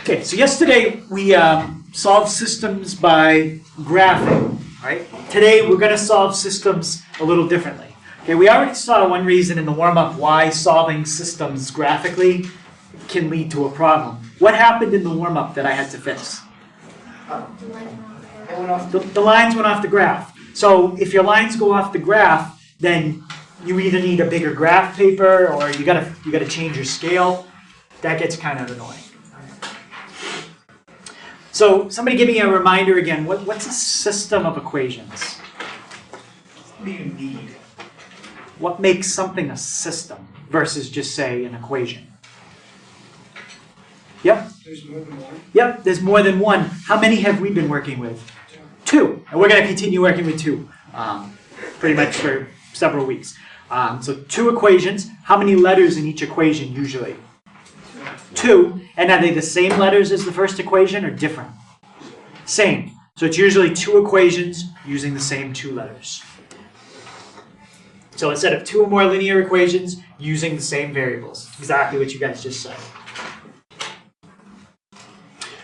Okay, so yesterday we solved systems by graphing, right? Today we're going to solve systems a little differently. Okay, we already saw one reason in the warm-up why solving systems graphically can lead to a problem. What happened in the warm-up that I had to fix? The lines went off the graph. So if your lines go off the graph, then you either need a bigger graph paper or you gotta change your scale. That gets kind of annoying. So somebody give me a reminder again. What's a system of equations? What do you need? What makes something a system versus just, say, an equation? Yep. There's more than one. Yep, there's more than one. How many have we been working with? Two. And we're going to continue working with two pretty much for several weeks. So two equations. How many letters in each equation usually? Two. And are they the same letters as the first equation or different? Same. So it's usually two equations using the same two letters. So instead of two or more linear equations, using the same variables. Exactly what you guys just said.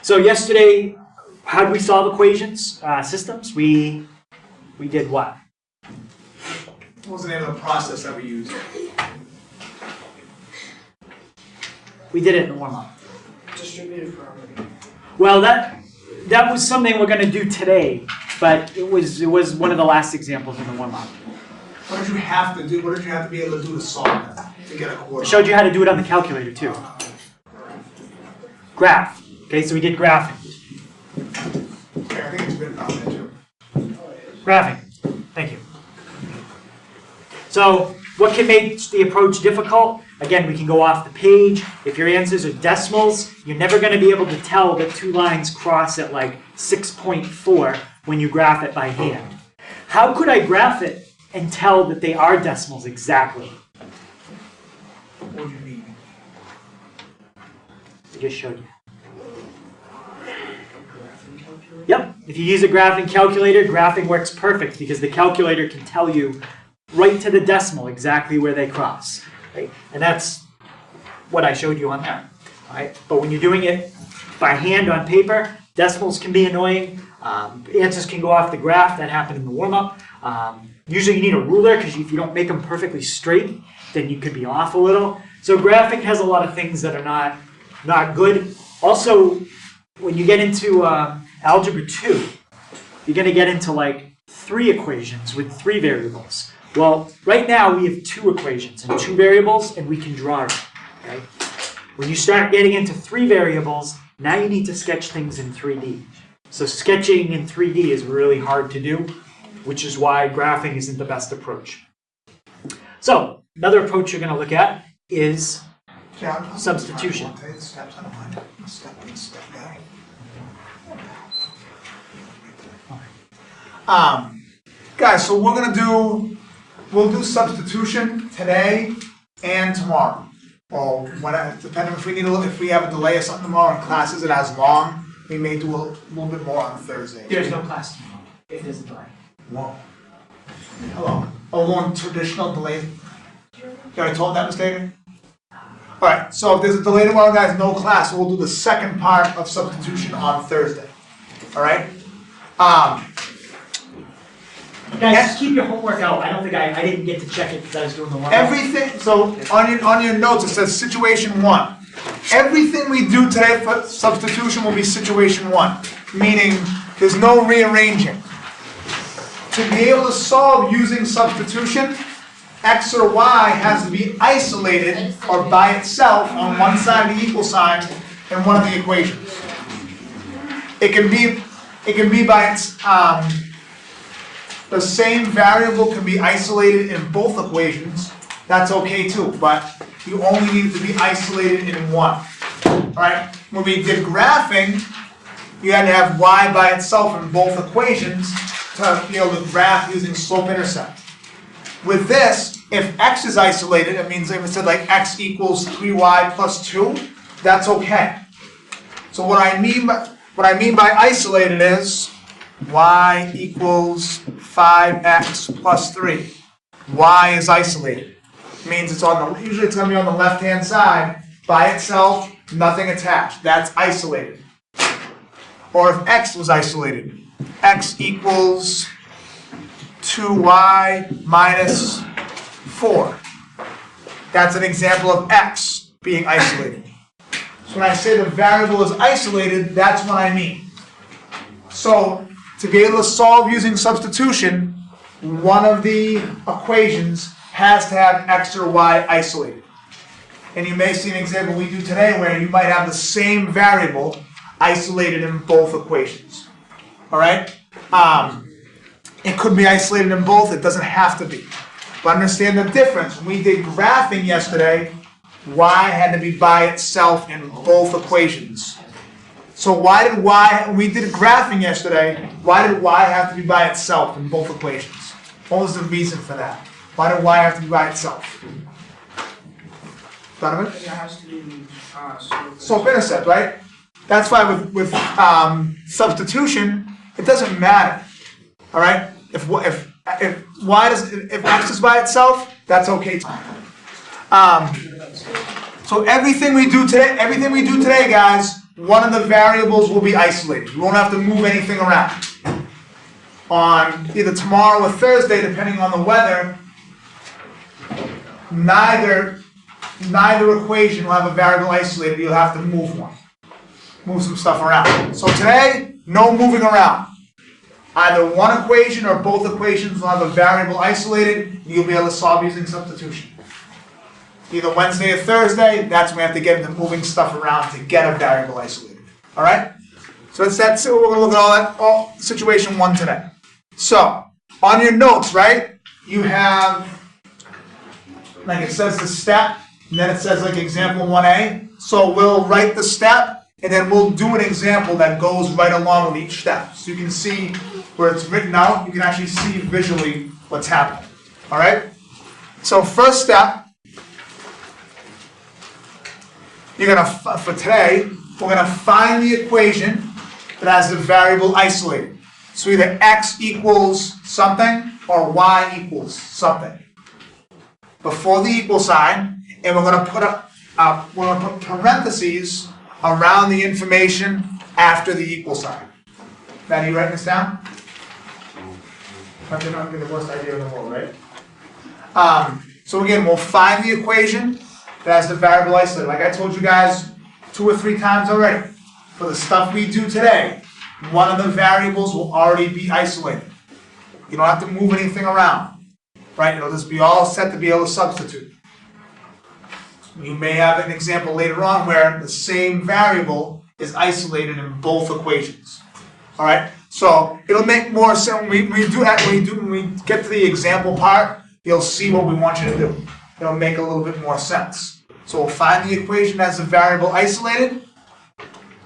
So yesterday, how did we solve equations, systems? We did what? What was the name of the process that we used? We did it in the warm-up. Distributed property. Well, that was something we're going to do today, but it was one of the last examples in the warm-up. What did you have to do? What did you have to be able to do to solve that? To get a I coordinate? showed you how to do it on the calculator too. Graph. Okay, so we did graphing. Okay, I think it's been on there too. Graphing. Thank you. So what can make the approach difficult? Again, we can go off the page. If your answers are decimals, you're never going to be able to tell that two lines cross at like 6.4 when you graph it by hand. How could I graph it and tell that they are decimals exactly? What do you mean? I just showed you. Yep, if you use a graphing calculator, graphing works perfect because the calculator can tell you right to the decimal exactly where they cross. Right? And that's what I showed you on there. All right? But when you're doing it by hand on paper, decimals can be annoying. Answers can go off the graph. That happened in the warm-up. Usually you need a ruler because if you don't make them perfectly straight, then you could be off a little. So graphing has a lot of things that are not good. Also, when you get into Algebra 2, you're going to get into like 3 equations with 3 variables. Well, right now we have 2 equations and 2 variables, and we can draw it. Okay? When you start getting into 3 variables, now you need to sketch things in 3D. So sketching in 3D is really hard to do, which is why graphing isn't the best approach. So another approach you're going to look at is substitution. Guys, so we'll do substitution today and tomorrow. Well, depending if we have a delay or something tomorrow in class isn't as long, we may do a little bit more on Thursday. There's no class tomorrow if there's a delay. Whoa. Hello. A long traditional delay. You already told that mistake? Alright, so if there's a delay tomorrow, guys, no class. We'll do the second part of substitution on Thursday. Alright? Guys, just keep your homework out. I don't think I didn't get to check it because I was doing the warm-up. Everything, so on your notes it says situation 1. Everything we do today for substitution will be situation 1, meaning there's no rearranging. To be able to solve using substitution, x or y has to be isolated or by itself on one side of the equal sign in one of the equations. It can be by its the same variable can be isolated in both equations. That's okay too, but you only need it to be isolated in one. Alright? When we did graphing, you had to have y by itself in both equations to be able to graph using slope-intercept. With this, if x is isolated, it means if it said like x equals 3y plus 2, that's okay. So what I mean by isolated is y equals 5x plus 3. Y is isolated. It means it's usually it's going to be on the left-hand side by itself nothing attached. That's isolated. Or if x was isolated, x equals 2y minus 4. That's an example of x being isolated. So when I say the variable is isolated, that's what I mean. So to be able to solve using substitution, one of the equations has to have x or y isolated. And you may see an example we do today where you might have the same variable isolated in both equations. Alright? It could be isolated in both, it doesn't have to be. But understand the difference. When we did graphing yesterday, y had to be by itself in both equations. So why did y, when we did graphing yesterday, why did y have to be by itself in both equations? What was the reason for that? Why did y have to be by itself? Donovan? It has to be Slope-intercept, right? That's why with substitution, it doesn't matter. All right? If x is by itself, that's okay. So everything we do today, guys, one of the variables will be isolated. You won't have to move anything around. On either tomorrow or Thursday, depending on the weather, neither equation will have a variable isolated. You'll have to move one. Move some stuff around. So today, no moving around. Either one equation or both equations will have a variable isolated, and you'll be able to solve using substitution. Either Wednesday or Thursday, that's when we have to get into moving stuff around to get a variable isolated. Alright? So that's it. We're going to look at all situation 1 today. So, on your notes, right, you have, like it says the step, and then it says like example 1a. So we'll write the step, and then we'll do an example that goes right along with each step. So you can see where it's written out, you can actually see visually what's happening. Alright? So first step, for today, we're going to find the equation that has the variable isolated. So either x equals something or y equals something. Before the equal sign, and we're going to put parentheses around the information after the equal sign. Matt, are you writing this down? I'm not the worst idea in the world, right? So again, we'll find the equation that has the variable isolated. Like I told you guys 2 or 3 times already. For the stuff we do today, one of the variables will already be isolated. You don't have to move anything around. Right? It'll just be all set to be able to substitute. You may have an example later on where the same variable is isolated in both equations. Alright? So it'll make more sense when we get to the example part, you'll see what we want you to do. It'll make a little bit more sense. So we'll find the equation that has the variable isolated.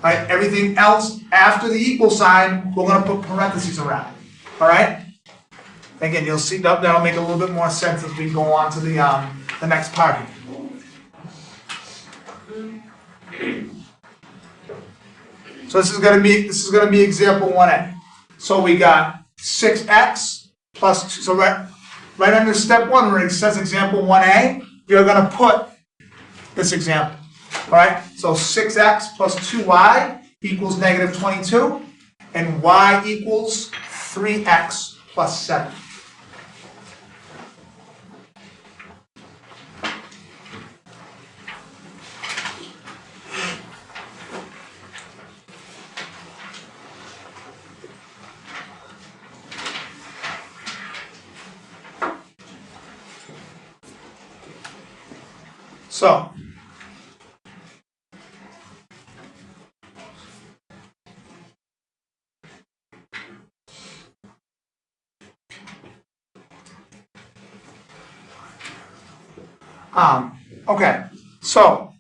Right? Everything else after the equal sign, we're going to put parentheses around. Alright? Again, you'll see that'll make a little bit more sense as we go on to the next part here. So this is going to be example 1a. So we got 6x plus 2. So right under step 1 where it says example 1a, you're going to put this example. Alright? So 6x plus 2y equals negative 22, and y equals 3x plus 7. So, okay, so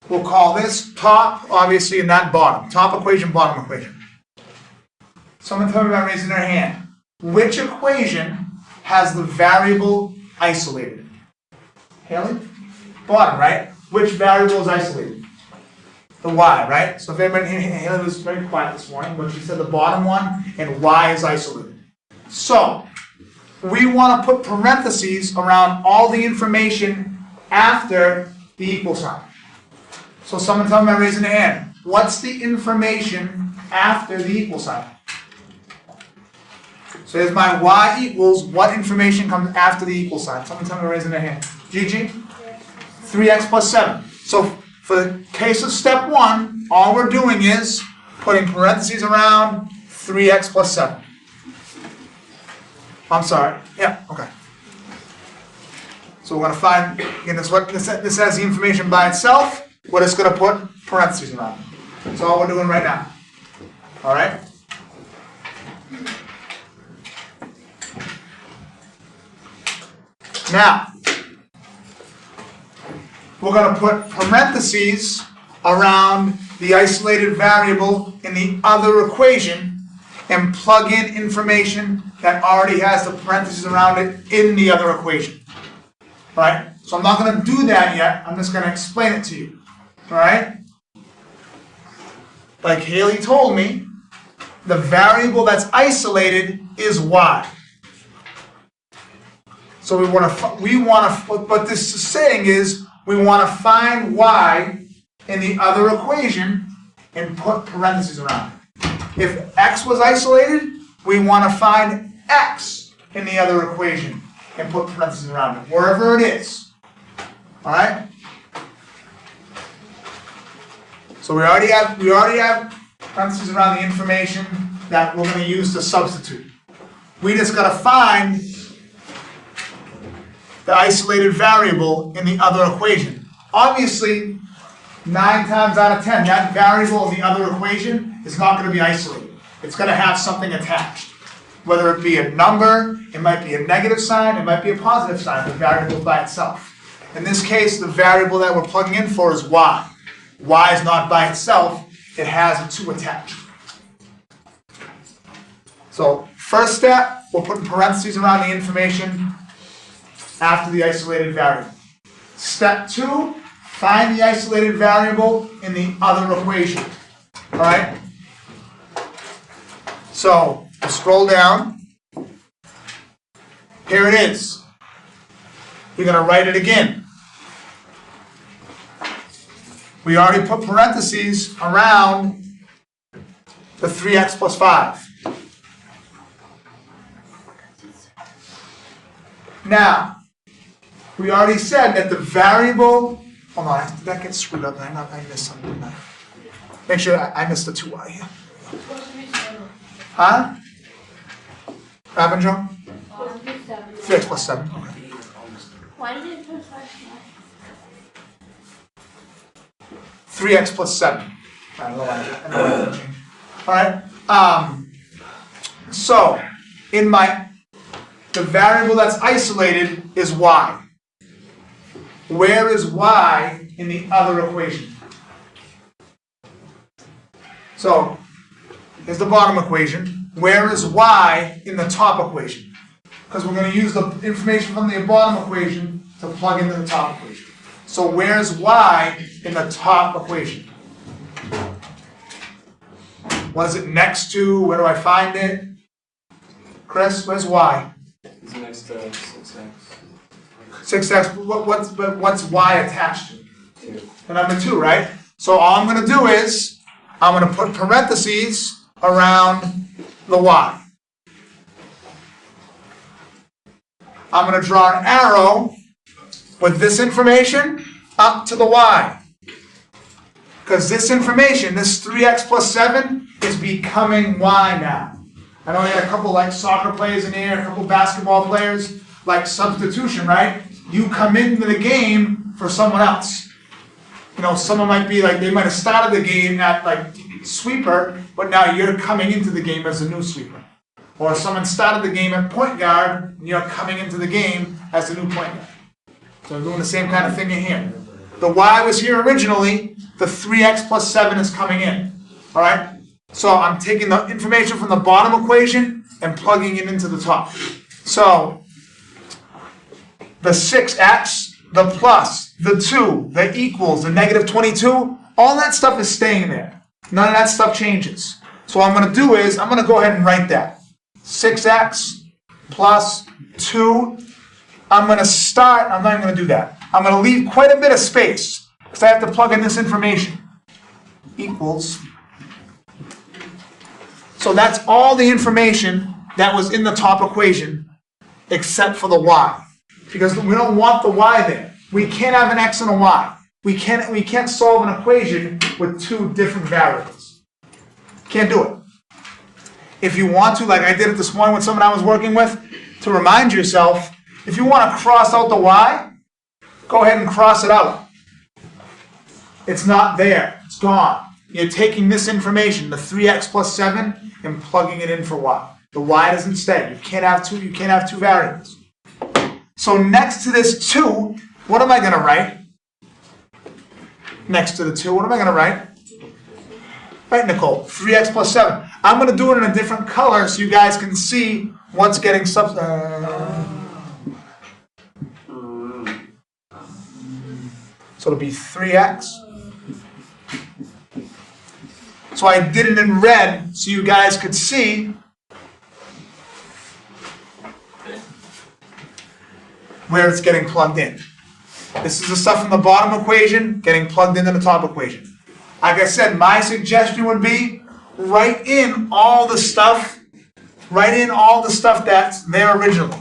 we'll call this top, obviously, and that bottom. Top equation, bottom equation. Someone tell me about raising their hand. Which equation has the variable isolated? Haley? Bottom, right? Which variable is isolated? The y, right? So if everybody, Haley was very quiet this morning, but she said the bottom one, and y is isolated. So, we want to put parentheses around all the information after the equal sign. So someone tell me by raising their hand. What's the information after the equal sign? So here's my y equals, what information comes after the equal sign? Someone tell me by raising their hand. Gigi? 3x plus 7. So for the case of step 1, all we're doing is putting parentheses around 3x plus 7. I'm sorry. Yeah, okay. So we're going to find, again, this has the information by itself. We're just going to put parentheses around it. That's all we're doing right now. All right? Now, we're going to put parentheses around the isolated variable in the other equation and plug in information that already has the parentheses around it in the other equation. All right? So I'm not going to do that yet. I'm just going to explain it to you. All right? Like Haley told me, the variable that's isolated is y. So what this is saying is we want to find y in the other equation and put parentheses around it. If x was isolated, we want to find x in the other equation and put parentheses around it, wherever it is. All right? So we already have parentheses around the information that we're going to use to substitute. We just got to find the isolated variable in the other equation. Obviously, 9 times out of 10, that variable in the other equation is not going to be isolated. It's going to have something attached. Whether it be a number, it might be a negative sign, it might be a positive sign, the variable by itself. In this case, the variable that we're plugging in for is y. Y is not by itself, it has a 2 attached. So, first step, we're putting parentheses around the information after the isolated variable. Step 2, find the isolated variable in the other equation. All right? So, we'll scroll down. Here it is. You're going to write it again. We already put parentheses around the 3x plus 5. Now, we already said that the variable, hold on, did that get screwed up? I missed something. Make sure I missed the 2y here. Huh? What happened, Joe? 3x plus 7. Okay. Why did it put 5? 3x plus 7. I don't know why that changed. Alright. So, the variable that's isolated is y. Where is y in the other equation? So, here's the bottom equation. Where is y in the top equation? Because we're going to use the information from the bottom equation to plug into the top equation. So where's y in the top equation? What is it next to? Where do I find it? Chris, where's y? It's next to 6x. 6x, what's y attached to? 2. The number 2, right? So all I'm going to do is, I'm going to put parentheses around the y. I'm going to draw an arrow with this information up to the y. Because this information, this 3x plus 7, is becoming y now. I know we had a couple like soccer players in here, a couple basketball players, like substitution, right? You come into the game for someone else. You know, someone might be like, they might have started the game at like sweeper, but now you're coming into the game as a new sweeper. Or someone started the game at point guard, and you're coming into the game as the new point guard. So I'm doing the same kind of thing in here. The y was here originally, the 3x plus 7 is coming in. Alright? So I'm taking the information from the bottom equation and plugging it into the top. So, the 6x, the plus, the 2, the equals, the negative 22, all that stuff is staying there. None of that stuff changes. So what I'm going to do is, I'm going to go ahead and write that. 6x plus 2. I'm going to start, I'm not even going to do that. I'm going to leave quite a bit of space because I have to plug in this information. Equals. So that's all the information that was in the top equation except for the y. Because we don't want the y there. We can't have an x and a y. We can't solve an equation with two different variables. Can't do it. If you want to, like I did it this morning with someone I was working with, to remind yourself, if you want to cross out the y, go ahead and cross it out. It's not there. It's gone. You're taking this information, the 3x plus 7, and plugging it in for y. The y doesn't stay. You can't have two variables. So next to this 2, what am I going to write? Next to the 2, what am I going to write? Right, Nicole? 3x plus 7. I'm going to do it in a different color so you guys can see what's getting So it'll be 3x. So I did it in red so you guys could see where it's getting plugged in. This is the stuff in the bottom equation getting plugged into the top equation. Like I said, my suggestion would be write in all the stuff that's there originally.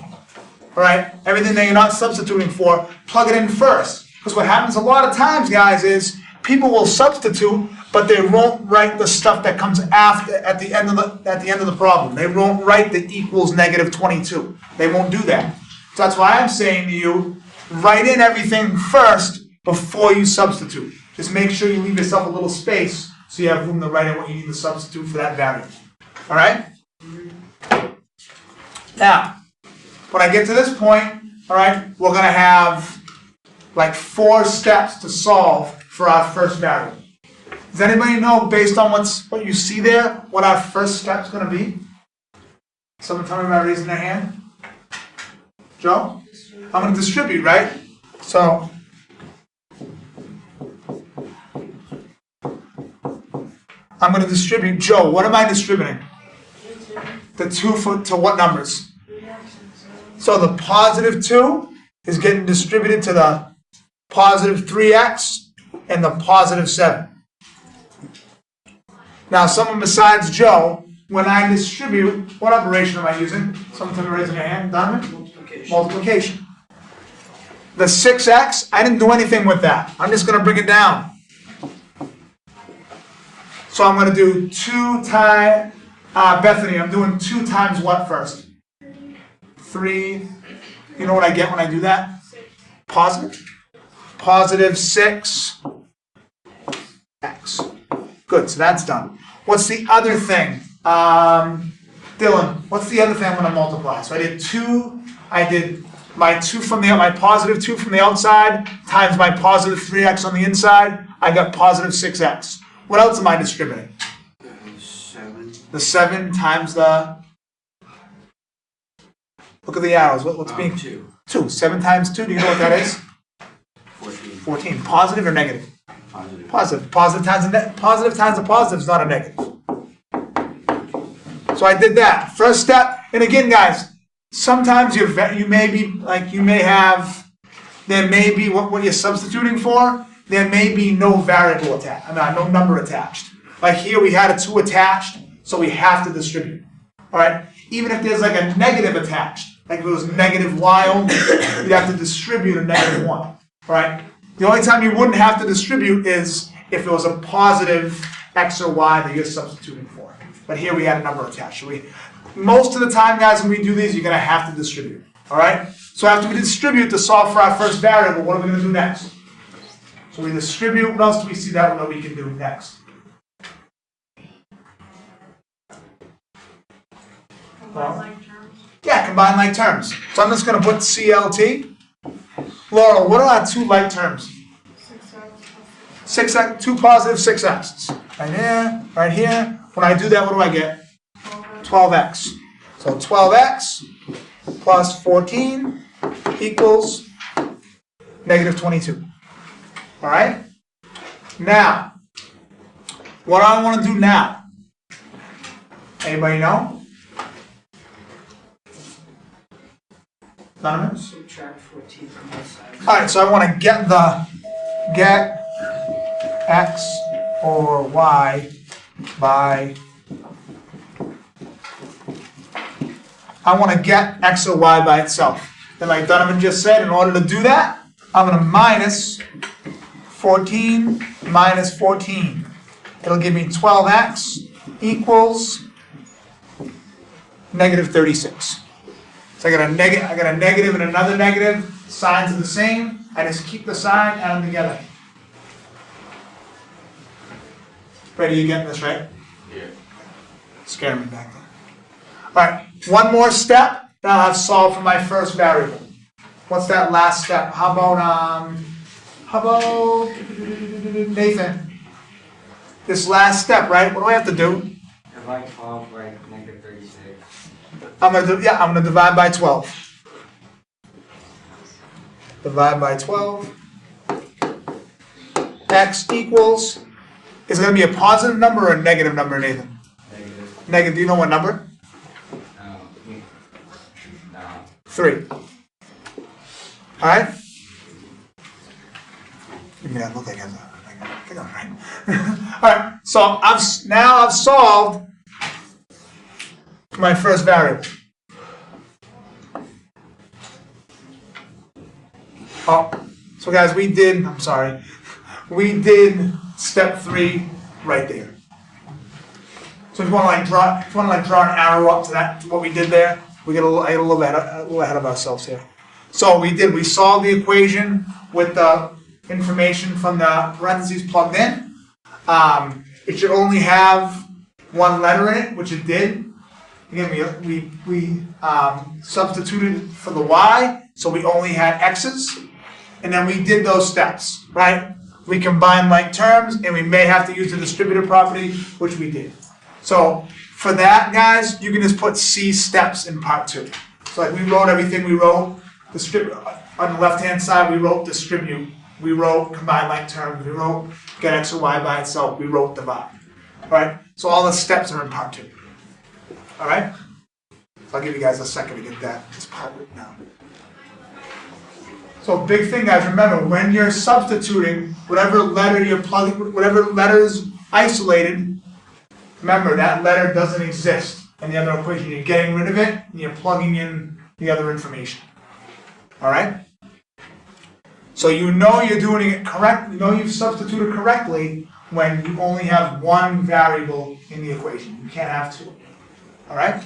All right? Everything that you're not substituting for, plug it in first. Because what happens a lot of times, guys, is people will substitute, but they won't write the stuff that comes after at the end of the problem. They won't write the equals negative 22. They won't do that. So that's why I'm saying to you, write in everything first before you substitute. Just make sure you leave yourself a little space so you have room to write in what you need to substitute for that variable. All right? Now, when I get to this point, all right, we're going to have like 4 steps to solve for our first variable. Does anybody know, based on what you see there, what our first step's going to be? Someone tell me by raising their hand. Joe? I'm going to distribute, right? So, I'm going to distribute. Joe, what am I distributing? The 2 to what numbers? So the positive 2 is getting distributed to the positive 3x and the positive 7. Now, someone besides Joe, when I distribute, what operation am I using? Someone tell me raising their hand. Donovan? Multiplication. The 6x, I didn't do anything with that. I'm just going to bring it down. So I'm going to do 2 times, Bethany, I'm doing 2 times what first? 3. You know what I get when I do that? Positive. Positive 6x. Good, so that's done. What's the other thing? Dylan, what's the other thing I'm going to multiply? So I did my positive 2 from the outside times my positive 3x on the inside. I got positive 6x. What else am I distributing? 7. The 7 times the... Look at the arrows. What's being... 2. 2. 7 times 2. Do you know what that is? 14. 14. Positive or negative? Positive. Positive. Positive times a positive is not a negative. So I did that. First step. And again, guys, sometimes there may be what you're substituting for. There may be no variable attached. No number attached. Like here, we had a 2 attached, so we have to distribute. All right. Even if there's like a negative attached, like if it was negative y only, you'd have to distribute a negative 1. All right. The only time you wouldn't have to distribute is if it was a positive x or y that you're substituting for. But here we had a number attached. So most of the time, guys, when we do these, you're going to have to distribute. All right. So after we distribute to solve for our first variable, what are we going to do next? So we distribute. What else do we see that we can do next? Combine like terms. Yeah, combine like terms. So I'm just going to put CLT. Laurel, what are our 2 like terms? 6x, 2 positive 6x's. Right here, right here. When I do that, what do I get? 12x. So 12x plus 14 equals negative 22. All right? Now, what I want to do now? Anybody know? Donovan? Subtract 14 from both sides. Alright, so I want to get x over y by, I want to get x or y by itself. Then like Donovan just said, in order to do that, I'm going to minus 14 minus 14. It'll give me 12x equals negative 36. So I got a negative and another negative. Signs are the same. I just keep the sign, add them together. Ready, you getting this, right? Yeah. Scare me back there. Alright, one more step, then I'll have solved for my first variable. What's that last step? How about Nathan? This last step, right? What do I have to do? Divide 12 by negative 36. I'm gonna divide by 12. Divide by 12. X equals, is it gonna be a positive number or a negative number, Nathan? Negative. Negative, do you know what number? No. 3. Alright? Give me that look like I think I'm right. Alright, so I've solved my first variable. Oh, so guys, we did step 3 right there. So if you want to draw an arrow up to that, to what we did there, we get a little ahead of ourselves here. So we solved the equation with the information from the parentheses plugged in. It should only have one letter in it, which it did. Again, we substituted for the y, so we only had x's, and then we did those steps, right? We combined like terms, and we may have to use the distributive property, which we did. So for that, guys, you can just put C steps in part 2. So like we wrote everything we wrote. On the left-hand side, we wrote distribute. We wrote combine like terms. We wrote get x or y by itself. We wrote divide. All right? So all the steps are in part 2. All right? So I'll give you guys a second to get this part written down. So big thing, guys. Remember, when you're substituting, whatever letter you're plugging, whatever letter is isolated, remember that letter doesn't exist in the other equation. You're getting rid of it, and you're plugging in the other information. All right? So you know you're doing it correct. You know you've substituted correctly when you only have one variable in the equation. You can't have 2. All right?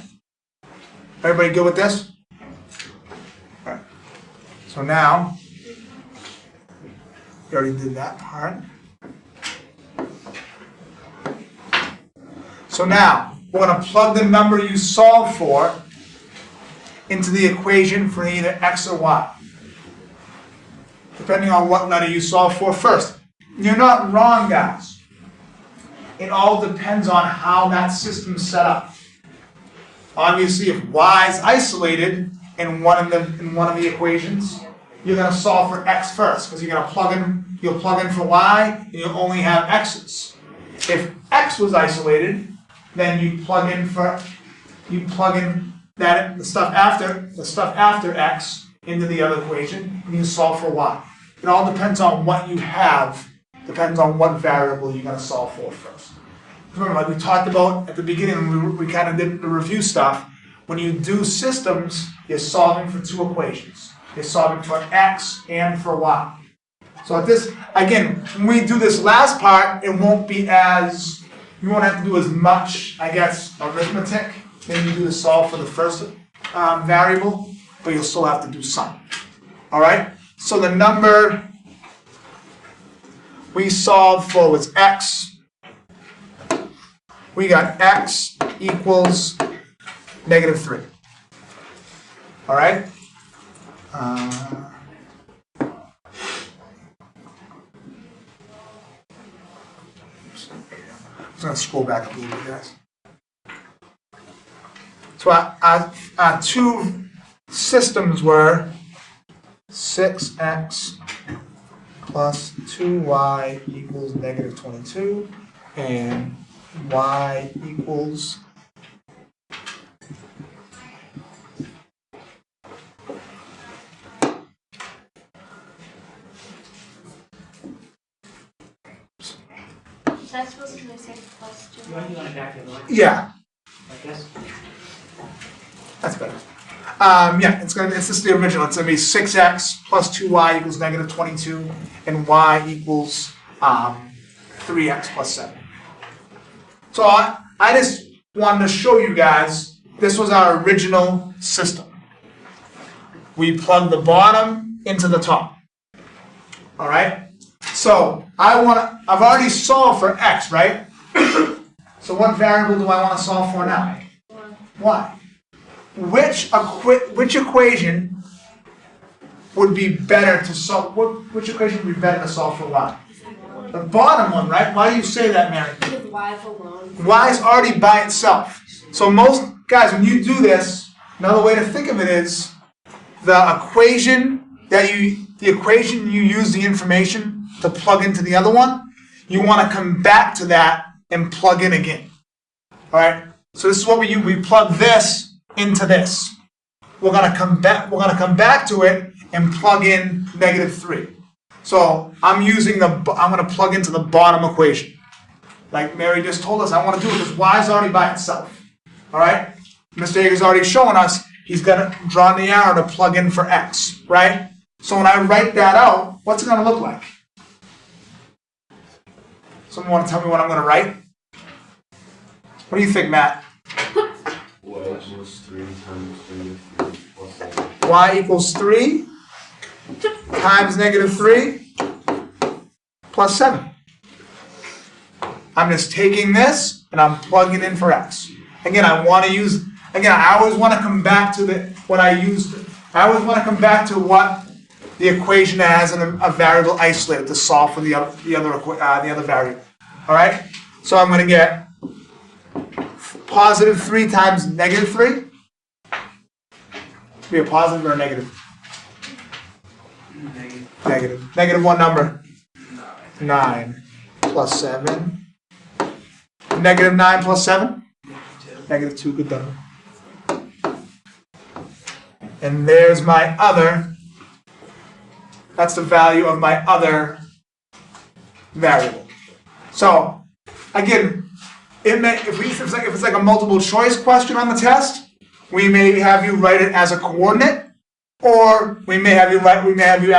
Everybody good with this? All right. So now, we already did that part. So now, we're going to plug the number you solved for into the equation for either x or y, depending on what letter you solve for first. You're not wrong, guys. It all depends on how that system's set up. Obviously, if y is isolated in one of the equations, you're going to solve for x first, because you're going to plug in for y, and you'll only have x's. If x was isolated, then you plug in the stuff after x into the other equation, and you solve for y. It all depends on what you have, depends on what variable you're going to solve for first. Remember, like we talked about at the beginning, we kind of did the review stuff. When you do systems, you're solving for 2 equations. You're solving for x and for y. So at this, again, when we do this last part, it won't be as, you won't have to do as much, I guess, arithmetic than you do to solve for the first variable, but you'll still have to do some. All right? So the number we solved for was x. We got x equals negative 3. All right? I'm just going to scroll back up a little bit, guys. So our 2 systems were 6x plus 2y equals negative 22, and y equals Is that supposed to be 6 plus 2? You want to calculate Yeah, like this? that's better. Yeah, it's just the original. It's gonna be 6x plus 2y equals negative 22, and y equals 3x plus 7. So I just wanted to show you guys, this was our original system. We plugged the bottom into the top. All right? So I've already solved for x, right? So what variable do I want to solve for now? Y. Which equation would be better to solve? Which equation would be better to solve for y? The bottom one, right? Why do you say that, Mary? Because y is alone. Y is already by itself. So most guys, when you do this, another way to think of it is the equation you use the information to plug into the other one, you want to come back to that and plug in again. All right. So this is what we do. We plug this into this. We're gonna come back to it and plug in -3. So I'm gonna plug into the bottom equation. Like Mary just told us, I want to do it because y is already by itself. All right? Mr. Hager's already shown us he's gonna draw the arrow to plug in for x, right? So when I write that out, what's it gonna look like? Someone want to tell me what I'm gonna write? What do you think, Matt? Y equals 3 times -3 plus 7. Y equals 3 times -3 plus 7. I'm just taking this and I'm plugging in for x. Again, I always want to come back to I always want to come back to what the equation has and a variable isolated to solve for the other variable. All right? So I'm going to get +3 times -3. Be a positive or a negative? Negative. Negative what number? 9 plus 7. -9 plus 7? -2, good done. And there's my other. That's the value of my other variable. So, again, if it's like a multiple choice question on the test, we may have you write it as a coordinate, or we may have you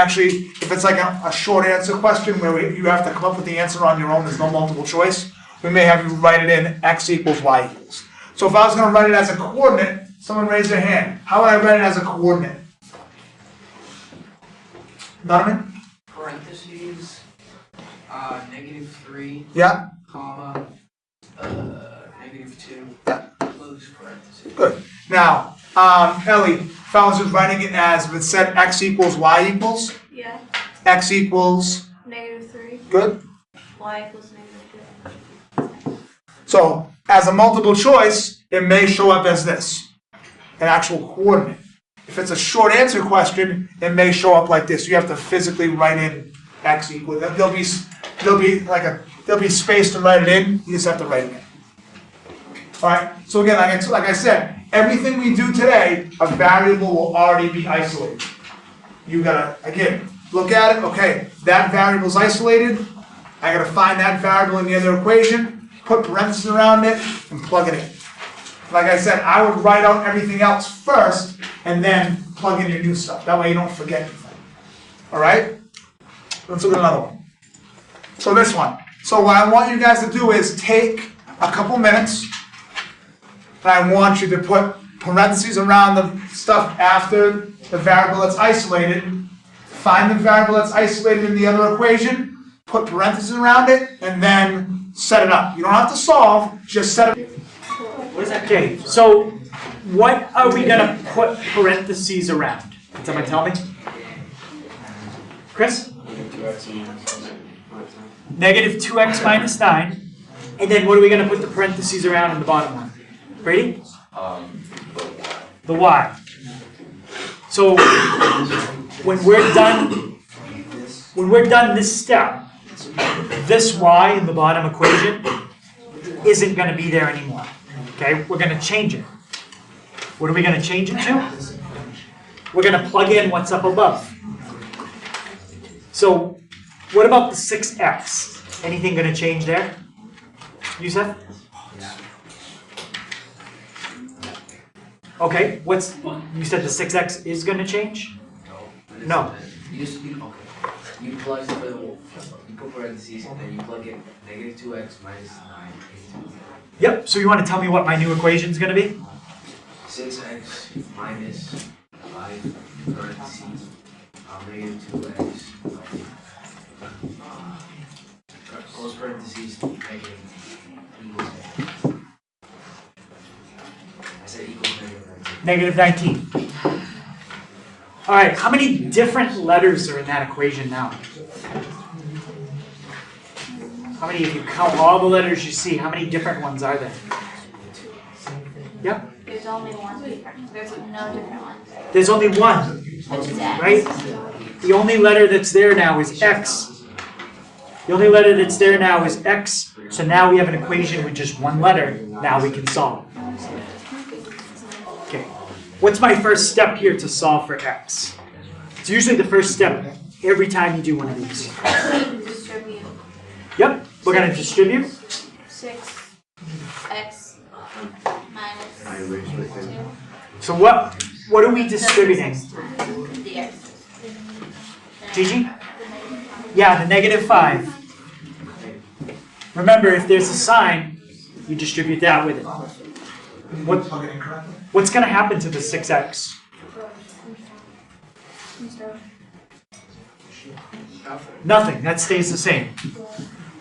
actually, if it's like a short answer question where you have to come up with the answer on your own, there's no multiple choice, we may have you write it in x equals y equals. So if I was going to write it as a coordinate, someone raise their hand. How would I write it as a coordinate? Donovan? Parentheses, -3, Yeah? comma, -2, Yeah. close parentheses. Good. Now, Ellie, if I was just writing it as, if it said x equals y equals, Yeah. x equals, -3. good? Y equals -2. So, as a multiple choice, it may show up as this, an actual coordinate. If it's a short answer question, it may show up like this. You have to physically write in x equals. There'll be space to write it in. You just have to write it in. All right. So again, like I said, everything we do today, a variable will already be isolated. You gotta again look at it. Okay, that variable's isolated. I gotta find that variable in the other equation, put parentheses around it, and plug it in. Like I said, I would write out everything else first, and then plug in your new stuff. That way you don't forget anything. All right? Let's look at another one. So this one. So what I want you guys to do is take a couple minutes, and I want you to put parentheses around the stuff after the variable that's isolated. Find the variable that's isolated in the other equation, put parentheses around it, and then set it up. You don't have to solve, just set it. Okay, so what are we gonna put parentheses around? Can someone tell me? Chris? -2x minus 9. And then what are we gonna put the parentheses around in the bottom one? Brady? The y. So when we're done this step, this y in the bottom equation isn't gonna be there anymore. Okay, we're going to change it. What are we going to change it to? We're going to plug in what's up above. So what about the 6x? Anything going to change there? Yusef? Yeah. Okay, you said the 6x is gonna change? No. You plug for you put parentheses and then you plug in negative 2x minus 9 into Yep, so you wanna tell me what my new equation's gonna be? 6x minus 5 parentheses negative 2x close parentheses negative equals I said equals negative 19. Negative 19. All right, how many different letters are in that equation now? How many, if you count all the letters you see, how many different ones are there? Yep. There's only one different. There's no different ones. There's only one, Which is X. right? The only letter that's there now is X. The only letter that's there now is X, so now we have an equation with just one letter. Now we can solve. Okay, what's my first step here to solve for X? It's usually the first step every time you do one of these. Distribute Yep, we're going to distribute. 6x minus I erased right there. 2. So what are we distributing? The x. Gigi? Yeah, the negative 5. Remember, if there's a sign, you distribute that with it. Plug it in correctly. What's going to happen to the 6x? Nothing, that stays the same.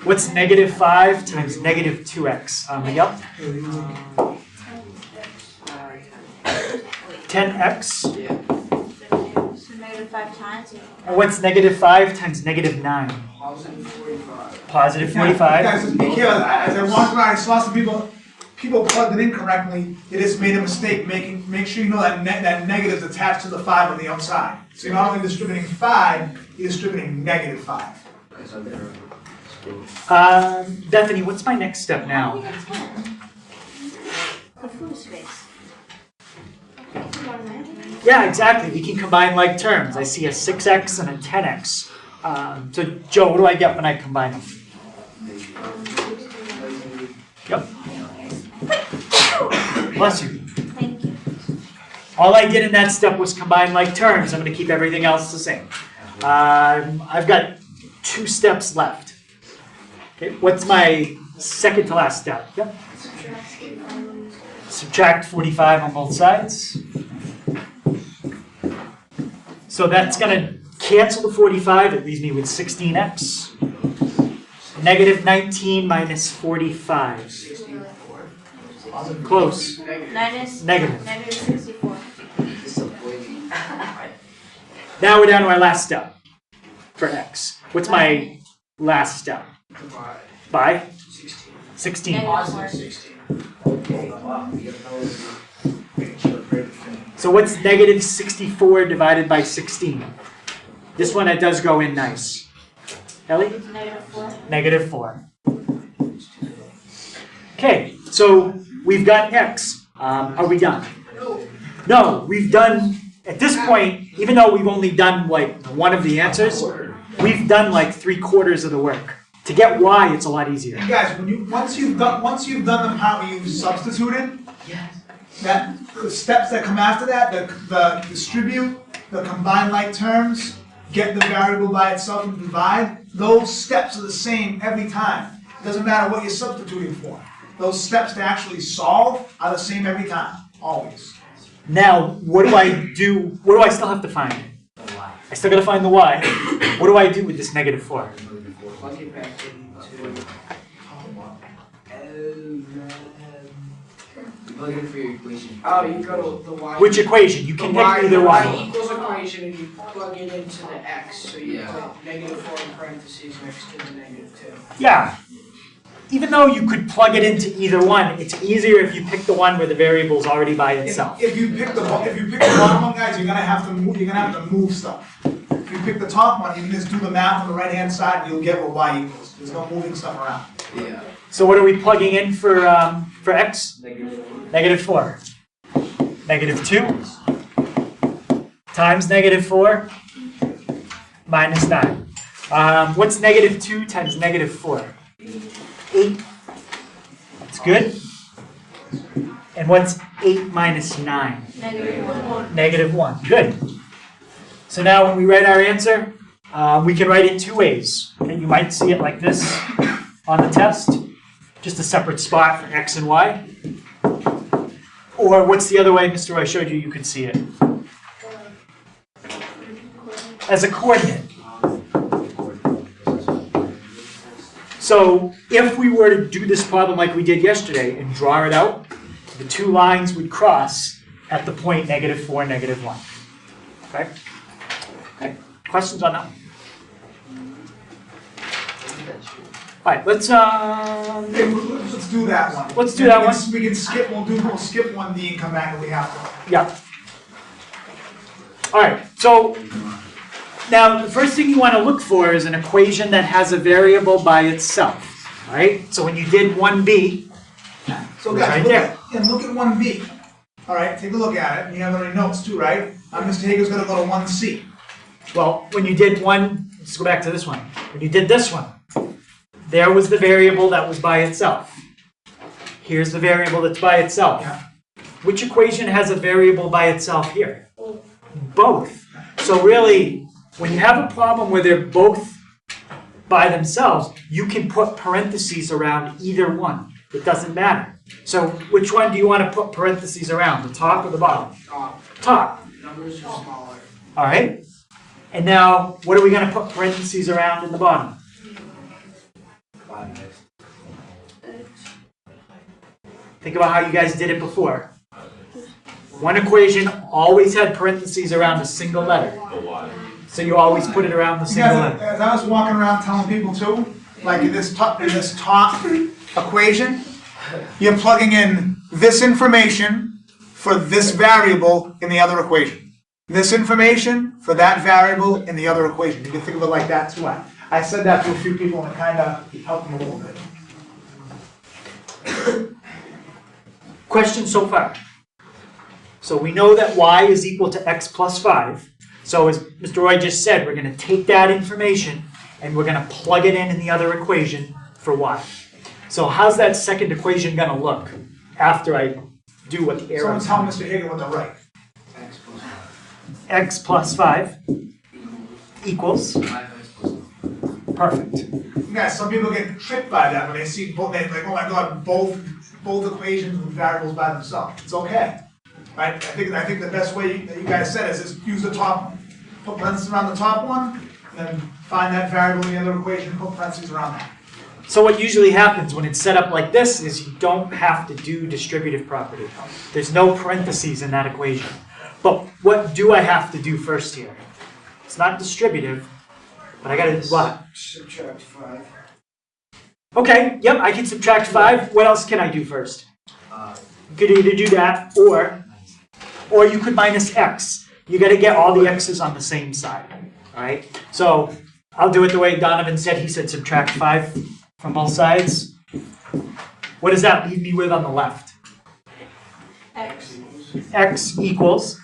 What's negative 5 times negative 2x? Miguel? 10x. So negative 5 times. And what's negative 5 times negative 9? Positive 45. Guys, just be careful. As I walked around, I saw some people plugged it in correctly. They just made a mistake. Make sure you know that that negative is attached to the 5 on the outside. So you're not only distributing 5, you're distributing negative 5. Bethany, what's my next step now? We got 10. The food space. Yeah, exactly. We can combine like terms. I see a 6x and a 10x. So, Joe, what do I get when I combine them? Yep. Bless you. Thank you. All I did in that step was combine like terms. I'm going to keep everything else the same. I've got 2 steps left. Okay, what's my second to last step? Yep. Subtract 45 on both sides. So that's going to cancel the 45. It leaves me with 16x. Negative 19 minus 45. Close. Negative. Negative. Negative 64. Now we're down to our last step for x. What's my last step? By? 16. Negative 4. So what's negative 64 divided by 16? This one, it does go in nice. Ellie? Negative 4. Negative 4. Okay, so we've got x. Are we done? No, we've done, at this point, even though we've only done like one of the answers, we've done like 3/4 of the work. To get y, it's a lot easier. And guys, once you've done the part where you've substituted, that the steps that come after that, the distribute, the combine like terms, get the variable by itself and divide, those steps are the same every time. It doesn't matter what you're substituting for. Those steps to actually solve are the same every time, always. Now, what do I do? What do I still have to find? I still gotta find the y. What do I do with this negative 4? Plug it back into. You plug it in for your equation. Oh, you go to the y. Which equation? You can pick either the one. y equals equation, and you plug it into the x, so you put negative 4 in parentheses next to the negative 2. Yeah. Even though you could plug it into either one, it's easier if you pick the one where the variable is already by itself. If you pick the bottom one, guys, you're gonna have to move stuff. If you pick the top one, you can just do the math on the right hand side, and you'll get what y equals. There's no moving stuff around. Yeah. So what are we plugging in for x? Negative 4. Negative 2 times negative 4 minus 9. What's negative 2 times negative 4? 8. good. And what's 8 minus 9? -1. -1. Good. So now when we write our answer, we can write it two ways. Okay, you might see it like this on the test, just a separate spot for x and y. Or what's the other way, Mr. Roy showed you, you could see it? As a coordinate. So if we were to do this problem like we did yesterday and draw it out, the two lines would cross at the point -4, -1. Okay? Okay. Questions on that? All right, let's Okay, let's do that one. Let's do that one. We can skip, we'll skip 1D and come back if we have to. Yeah. All right, so now the first thing you want to look for is an equation that has a variable by itself, all right? So when you did 1b, So Right guys, there. look at 1B. All right, take a look at it. You have it on your notes too, right? Mr. Hager's gonna go to 1C. well, when you did let's go back to this one. When you did this one, there was the variable that was by itself. Here's the variable that's by itself. Yeah. Which equation has a variable by itself here? Both. So really, when you have a problem where they're both by themselves, you can put parentheses around either one. It doesn't matter. So which one do you want to put parentheses around, the top or the bottom? Top. Top. Numbers are smaller. All right. And now, what are we going to put parentheses around in the bottom? Think about how you guys did it before. One equation always had parentheses around a single letter. So you always put it around the You single guys, letter. as I was walking around telling people too, like in this top equation, you're plugging in this information for this variable in the other equation. This information for that variable in the other equation. You can think of it like that too. I said that to a few people and it kind of helped them a little bit. Question so far. So we know that y is equal to x plus 5. So as Mr. Roy just said, we're going to take that information and we're going to plug it in the other equation for y. So how's that second equation going to look after I do what the arrow Someone tell Mr. Hager what to write. x plus 5 equals, 5x plus 1. perfect. Guys, some people get tricked by that when they see both. They're like, oh my God, both equations with variables by themselves. It's okay, right? I think the best way that you guys said is just use the top, put parentheses around the top one, and then find that variable in the other equation, put parentheses around that. So what usually happens when it's set up like this is you don't have to do distributive property. There's no parentheses in that equation. But what do I have to do first here? It's not distributive, but I gotta do what? Subtract 5. Okay, yep, I can subtract 5. What else can I do first? You could either do that, or you could minus x. You gotta get all the x's on the same side, all right? So I'll do it the way Donovan said. He said subtract 5 from both sides. What does that leave me with on the left? X. X equals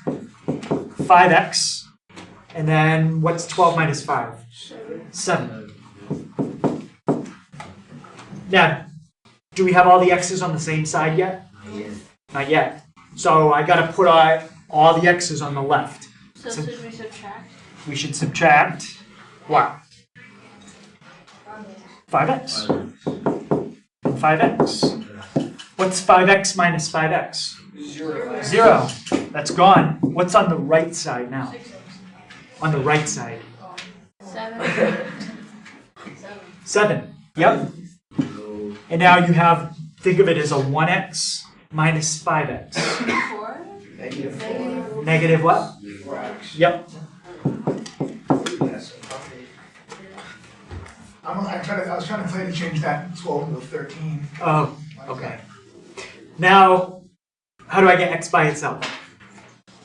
5x, and then what's 12 minus 5? 7. Now, do we have all the x's on the same side yet? Not yet. So I got to put all the x's on the left. So should we subtract? We should subtract what? 5x. And 5x. What's 5x minus 5x? 0. 0. That's gone. What's on the right side now? 6x. On the right side. 7. 7. Yep. And now you have, think of it as a 1x minus 5x. 4. -4. Negative what? 4x. Yep. Yes. I was trying to tell you to change that 12 to 13. Oh, okay. Now, how do I get x by itself?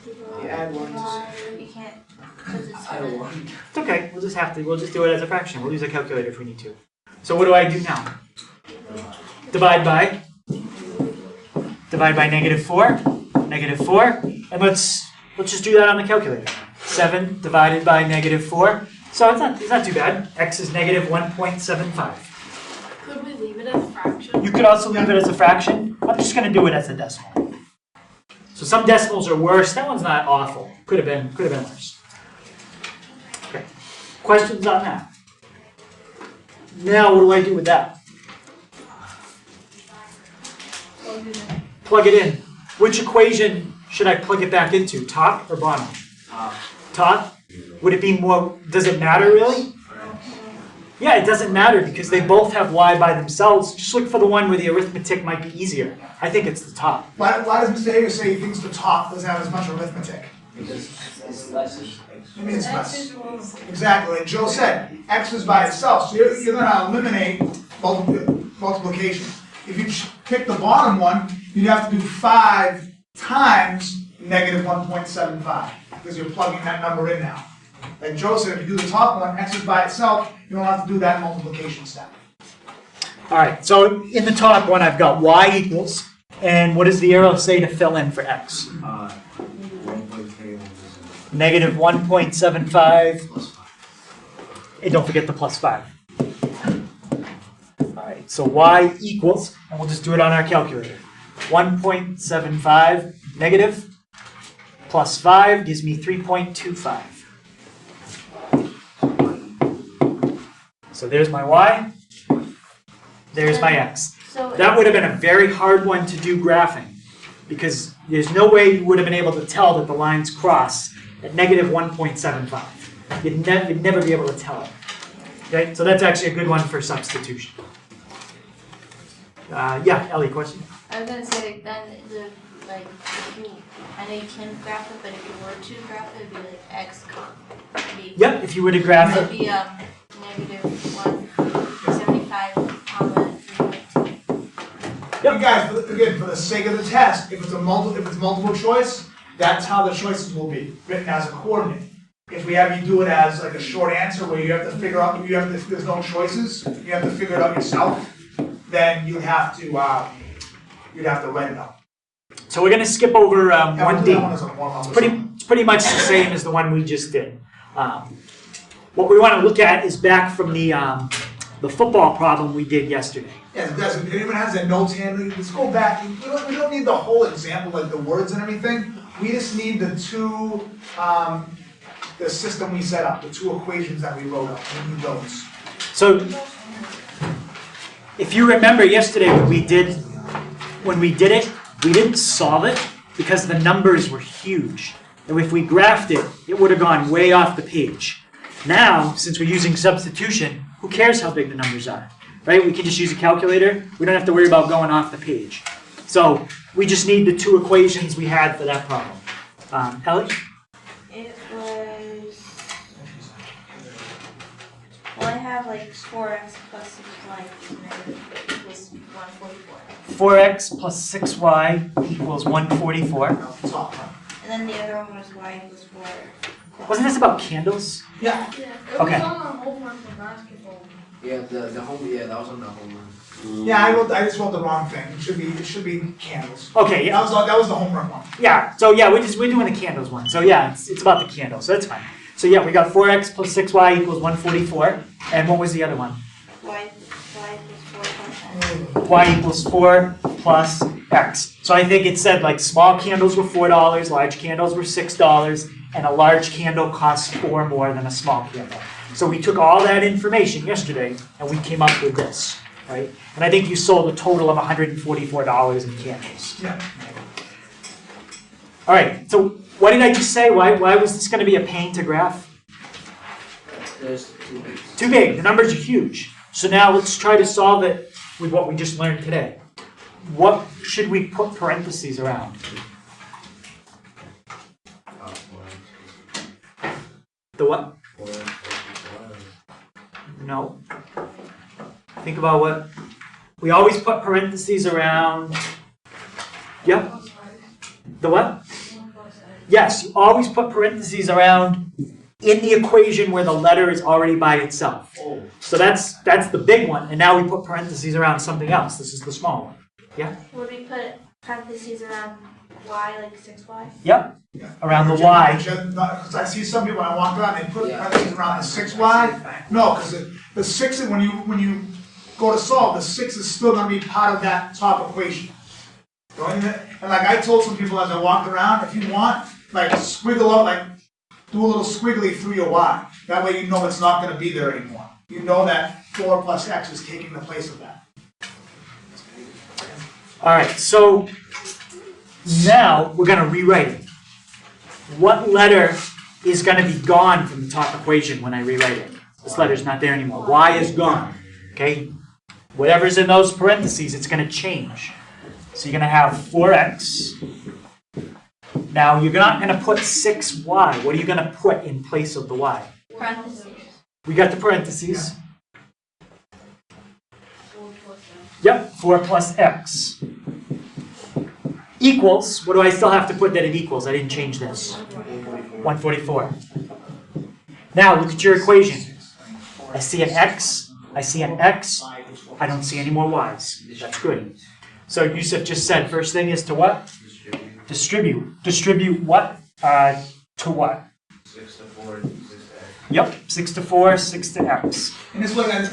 You add 1 to 6. You can't, because it's I don't want. It's okay. We'll just do it as a fraction. We'll use a calculator if we need to. So what do I do now? Divide by? Divide by -4. -4. And let's just do that on the calculator. 7 divided by -4. So it's not too bad. X is -1.75. Could we leave it as a fraction? You could also leave it as a fraction. I'm just going to do it as a decimal. So some decimals are worse. That one's not awful. Could have been worse. Okay. Questions on that? Now, what do I do with that? Plug it in. Which equation should I plug it back into? Top or bottom? Top. Top? Would it be more, does it matter really? Yeah, it doesn't matter because they both have y by themselves. Just look for the one where the arithmetic might be easier. I think it's the top. Why does Mr. Hager say he thinks the top doesn't have as much arithmetic? Because it's less. I mean, it's less. Exactly, like Joe said, x is by itself, so you're gonna eliminate multiplication. If you pick the bottom one, you'd have to do 5 times negative 1.75, because you're plugging that number in now. Like Joe said, if you do the top one, x is by itself, you don't have to do that multiplication step. All right, so in the top one, I've got y equals, and what does the arrow say to fill in for x? 1.3. Negative 1.75, Plus 5. and don't forget the plus 5. All right, so y equals, and we'll just do it on our calculator. 1.75 negative plus 5 gives me 3.25. So there's my y, there's my x. So That would have been a very hard one to do graphing because there's no way you would have been able to tell that the lines cross at negative 1.75. You'd never be able to tell it. Okay, so that's actually a good one for substitution. Yeah, Ellie, question? I was gonna say then if you, I know you can graph it, but if you were to graph it, it'd be like x comma. Yep, if you were to graph It'd it. be negative 175 comma 3.2. You guys, again, for the sake of the test, if it's multiple choice, that's how the choices will be written as a coordinate. If we have you do it as like a short answer where you have to figure out, if there's no choices, you have to figure it out yourself, then you'd have to write it out. So we're going to skip over And we'll do 1D. that one as a warm-up. It's pretty much the same as the one we just did. What we want to look at is back from the football problem we did yesterday. Yeah, guys, if anyone has their notes handy, let's go back. We don't need the whole example, like the words and everything. We just need the two, the system we set up, the two equations that we wrote up. We need those. So if you remember yesterday when we did it, we didn't solve it because the numbers were huge. And if we graphed it, it would have gone way off the page. Now, since we're using substitution, who cares how big the numbers are? Right? We can just use a calculator. We don't have to worry about going off the page. So we just need the two equations we had for that problem. Ellie? It was, well, I have like 4x plus 6y equals 144. 4x plus 6y equals 144. That's all. And then the other one was y equals 4. Wasn't this about candles? Yeah. Okay. Yeah, the home. Yeah, that was on the homework. Yeah, I just wrote the wrong thing. It should be candles. Okay, yeah. That was the homework one. Yeah, so yeah, we're doing the candles one. So yeah, it's about the candles, so that's fine. So yeah, we got 4x plus 6y equals 144. And what was the other one? Y equals 4 plus x. Y equals 4 plus x. So I think it said like small candles were $4, large candles were $6, and a large candle costs 4 more than a small candle. So we took all that information yesterday and we came up with this, right? And I think you sold a total of $144 in candles. Yeah. All right, so what did I just say? Why was this going to be a pain to graph? There's too big. Too big, the numbers are huge. So now let's try to solve it with what we just learned today. What should we put parentheses around? The what? No. Think about what? We always put parentheses around. Yep. The what? Yes, you always put parentheses around in the equation where the letter is already by itself. So that's the big one, and now we put parentheses around something else. This is the small one. Yeah? Would we put parentheses around y, like 6y? Yep. Around the y. Because I see some people when I walk around, they put Yeah. parentheses around the 6y. No, because the 6 is when you go to solve, the 6 is still gonna be part of that top equation. And like I told some people as I walked around, if you want, like squiggle out, like do a little squiggly through your y. That way you know it's not gonna be there anymore. You know that 4 plus x is taking the place of that. All right, so now we're gonna rewrite it. What letter is gonna be gone from the top equation when I rewrite it? This letter's not there anymore. Y is gone, okay? Whatever's in those parentheses, it's gonna change. So you're gonna have 4x. Now you're not gonna put 6y. What are you gonna put in place of the y? Parentheses. We got the parentheses. Yep, 4 plus x. Equals, what do I still have to put that it equals? I didn't change this. 144. Now look at your equation. I see an x, I see an x, I don't see any more y's. That's good. So Yusuf just said, first thing is to what? Distribute. Distribute what? To what? 6 to 4, 6 to x. Yep, 6 to 4, 6 to x. And this way, guys,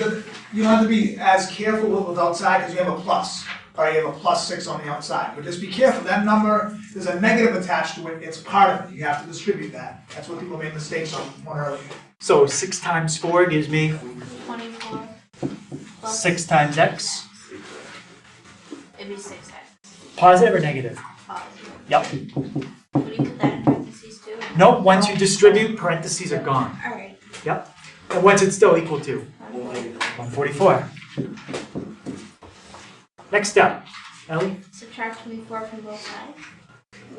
you don't have to be as careful with outside because you have a plus. Or you have a plus 6 on the outside. But just be careful. That number, there's a negative attached to it. It's part of it. You have to distribute that. That's what people made mistakes on one earlier. So 6 times 4 gives me 24. 6 times x. It'd be 6x. Positive or negative? Positive. Yep. Would you put that in parentheses too? Nope, once you distribute, parentheses are gone. Alright. Yep. And what's it still equal to? 144. Next step. Ellie? Subtract 24 from both sides.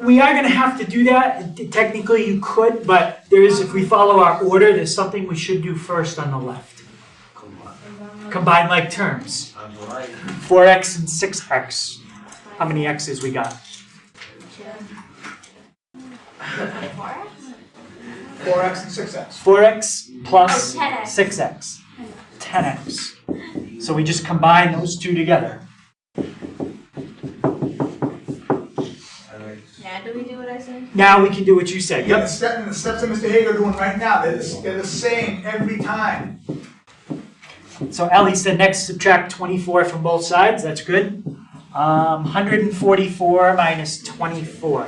We are going to have to do that. Technically you could, but there is, if we follow our order, there's something we should do first on the left. Combine like terms. 4x and 6x. How many x's we got? 4x? 4x and 6x. 4x plus Oh, 10x. 6x. 10x. So we just combine those two together. Now do we do what I said? Now we can do what you said. Yeah, Yep. the steps that Mr. Hager doing right now, they're the same every time. So Ellie said next subtract 24 from both sides. That's good. 144 minus 24.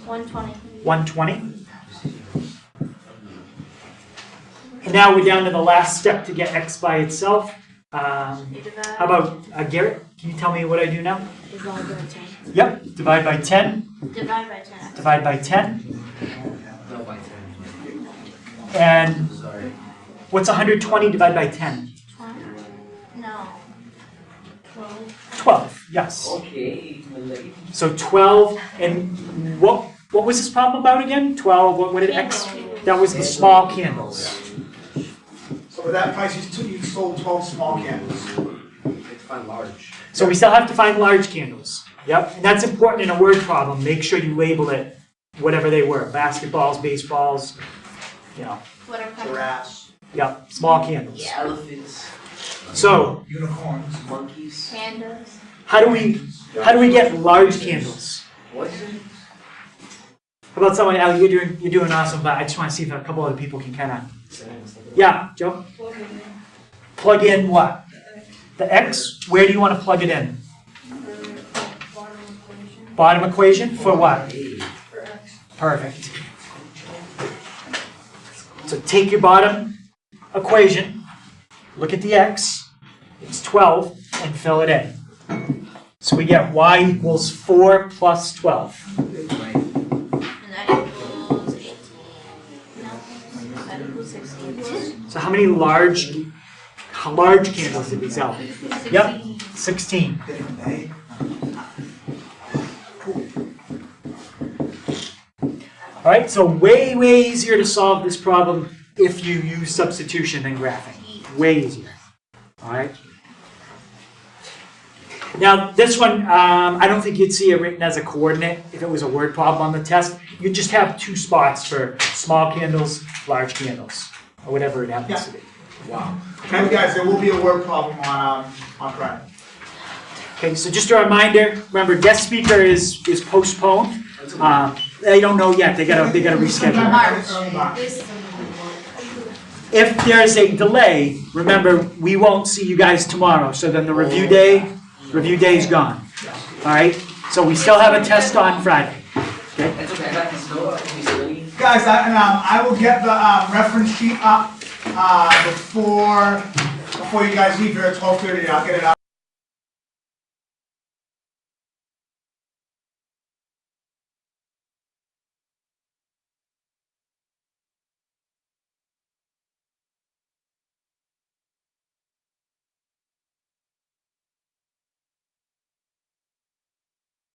120. 120. And now we're down to the last step to get x by itself. How You divide. about Garrett? Can you tell me what I do now? Divide by 10. Yep. Divide by 10. Divide by 10. Divide by 10. No, by 10. And Sorry. what's 120 divided by 10? 20? No. 12. 12. Yes. Okay, lady. So 12. And what was this problem about again? 12. What did x? That was the small candles. So with that price, you sold 12 small candles. You have to find large. So we still have to find large candles. Yep, and that's important in a word problem. Make sure you label it whatever they were. Basketballs, baseballs, you know. What are kind Giraffes, Yep, small candles. Elephants, So unicorns. monkeys. pandas? how do we get large candles? What is it? How about someone, Al, you're doing awesome, but I just want to see if a couple other people can kind of. Yeah, Joe? Plug in what? The x, where do you want to plug it in? Bottom equation for what? Perfect. So take your bottom equation, look at the x, it's 12, and fill it in. So we get y equals 4 plus 12. And that equals 18. No. That equals 16. So how many large candles did we sell? Yep, 16. All right, so way easier to solve this problem if you use substitution than graphing. Way easier. All right. Now this one, I don't think you'd see it written as a coordinate if it was a word problem on the test. You just have 2 spots for small candles, large candles, or whatever it happens to be. Wow. And guys, there will be a word problem on Friday. Okay, so just a reminder, remember guest speaker is postponed. They don't know yet, they gotta reschedule. March. This if there's a delay, remember, we won't see you guys tomorrow, so then the review day's gone. All right? So we still have a test on Friday. Okay? That's okay, I got this note, can we study? Guys, I will get the reference sheet up before you guys leave here at 12:30. I'll get it up.